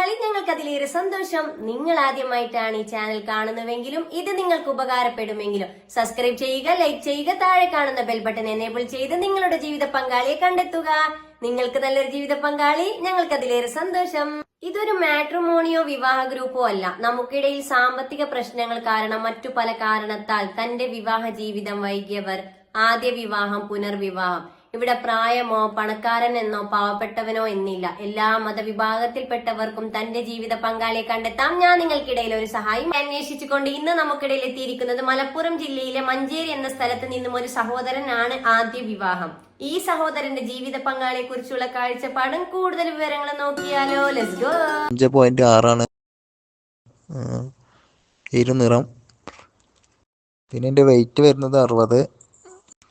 പങ്കാളി, ഞങ്ങൾക്ക് അതിലേറെ സന്തോഷം. നിങ്ങൾ ആദ്യമായിട്ടാണ് ഈ ചാനൽ കാണുന്നതെങ്കിലും ഇത് നിങ്ങൾക്ക് ഉപകാരപ്പെടുമെങ്കിലും സബ്സ്ക്രൈബ് ചെയ്യുക, ലൈക്ക് ചെയ്യുക, താഴെ കാണുന്ന ബെൽ ബട്ടൺ എനേബിൾ ചെയ്ത് നിങ്ങളുടെ ജീവിത പങ്കാളിയെ കണ്ടെത്തുക. നിങ്ങൾക്ക് നല്ലൊരു ജീവിത പങ്കാളി, ഞങ്ങൾക്ക് അതിലേറെ സന്തോഷം. ഇതൊരു മാട്രിമോണിയോ വിവാഹ ഗ്രൂപ്പോ അല്ല. നമുക്കിടയിൽ സാമ്പത്തിക പ്രശ്നങ്ങൾ കാരണം മറ്റു പല കാരണത്താൽ തന്റെ വിവാഹ ജീവിതം വൈകിയവർ, ആദ്യ വിവാഹം, പുനർവിവാഹം. ഇവിടെ പ്രായമോ പണക്കാരൻ എന്നോ പാവപ്പെട്ടവനോ എന്നില്ല. എല്ലാ മതവിഭാഗത്തിൽപ്പെട്ടവർക്കും തന്റെ ജീവിത പങ്കാളിയെ കണ്ടെത്താം. ഞാൻ നിങ്ങൾക്കിടയിൽ ഒരു സഹായം അന്വേഷിച്ചുകൊണ്ട് ഇന്ന് നമുക്കിടയിൽ എത്തിയിരിക്കുന്നത് മലപ്പുറം ജില്ലയിലെ മഞ്ചേരി എന്ന സ്ഥലത്ത് നിന്നും ഒരു സഹോദരനാണ് ആദ്യ വിവാഹം. ഈ സഹോദരന്റെ ജീവിത പങ്കാളിയെ കുറിച്ചുള്ള കാഴ്ചപ്പാടും കൂടുതൽ വിവരങ്ങളും നോക്കിയാലോ. Let's go. 5.6 ഇരുനിറം. പിന്നെ എൻ്റെ വെയിറ്റ് വരുന്നത് 60.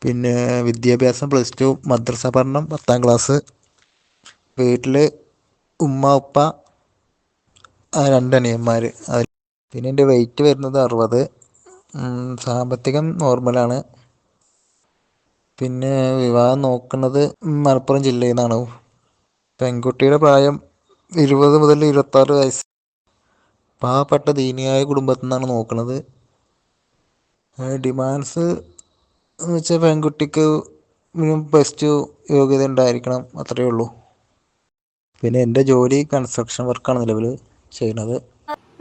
പിന്നെ വിദ്യാഭ്യാസം +2, മദ്രസ പഠനം 10ാം ക്ലാസ്. വീട്ടിൽ ഉമ്മ ഉപ്പ 2 അനിയന്മാർ. പിന്നെ എൻ്റെ വെയിറ്റ് വരുന്നത് 60. സാമ്പത്തികം നോർമലാണ്. പിന്നെ വിവാഹം നോക്കുന്നത് മലപ്പുറം ജില്ലയിൽ നിന്നാണ്. പെൺകുട്ടിയുടെ പ്രായം 20 മുതൽ 26 വയസ്സ്. പാവപ്പെട്ട ദീനിയായ കുടുംബത്തിൽ നിന്നാണ് നോക്കുന്നത്. ഡിമാൻഡ്സ് എന്ന് വെച്ചാൽ പെൺകുട്ടിക്ക് മിനിമം +2 യോഗ്യത ഉണ്ടായിരിക്കണം, അത്രയേ ഉള്ളൂ. പിന്നെ എൻ്റെ ജോലി കൺസ്ട്രക്ഷൻ വർക്കാണ് നിലവിൽ ചെയ്യുന്നത്.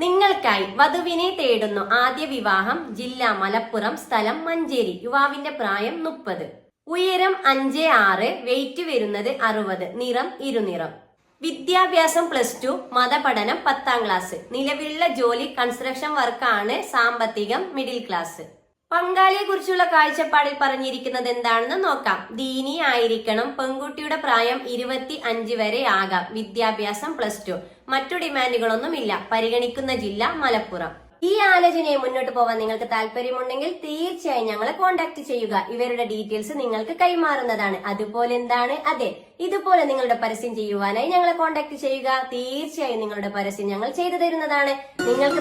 നിങ്ങൾക്കായി വധുവിനെ തേടുന്നു. ആദ്യ വിവാഹം, ജില്ല മലപ്പുറം, സ്ഥലം മഞ്ചേരി. യുവാവിന്റെ പ്രായം 30, ഉയരം 5'6", വെയിറ്റ് വരുന്നത് 60, നിറം ഇരുനിറം. വിദ്യാഭ്യാസം +2, മതപഠനം 10ാം ക്ലാസ്. നിലവിലുള്ള ജോലി കൺസ്ട്രക്ഷൻ വർക്കാണ്. സാമ്പത്തികം മിഡിൽ ക്ലാസ്. പങ്കാളിയെ കുറിച്ചുള്ള കാഴ്ചപ്പാടിൽ പറഞ്ഞിരിക്കുന്നത് എന്താണെന്ന് നോക്കാം. ദീനി ആയിരിക്കണം. പെൺകുട്ടിയുടെ പ്രായം 25 വരെ ആകാം. വിദ്യാഭ്യാസം +2. മറ്റു ഡിമാൻഡുകളൊന്നുമില്ല. പരിഗണിക്കുന്ന ജില്ല മലപ്പുറം. ഈ ആലോചനയെ മുന്നോട്ട് പോകാൻ നിങ്ങൾക്ക് താല്പര്യമുണ്ടെങ്കിൽ തീർച്ചയായും ഞങ്ങളെ കോൺടാക്ട് ചെയ്യുക. ഇവരുടെ ഡീറ്റെയിൽസ് നിങ്ങൾക്ക് കൈമാറുന്നതാണ്. അതുപോലെ എന്താണ്, അതെ, ഇതുപോലെ നിങ്ങളുടെ പരസ്യം ചെയ്യുവാനായി ഞങ്ങളെ കോൺടാക്ട് ചെയ്യുക. തീർച്ചയായും നിങ്ങളുടെ പരസ്യം ഞങ്ങൾ ചെയ്തു തരുന്നതാണ്. നിങ്ങൾക്ക്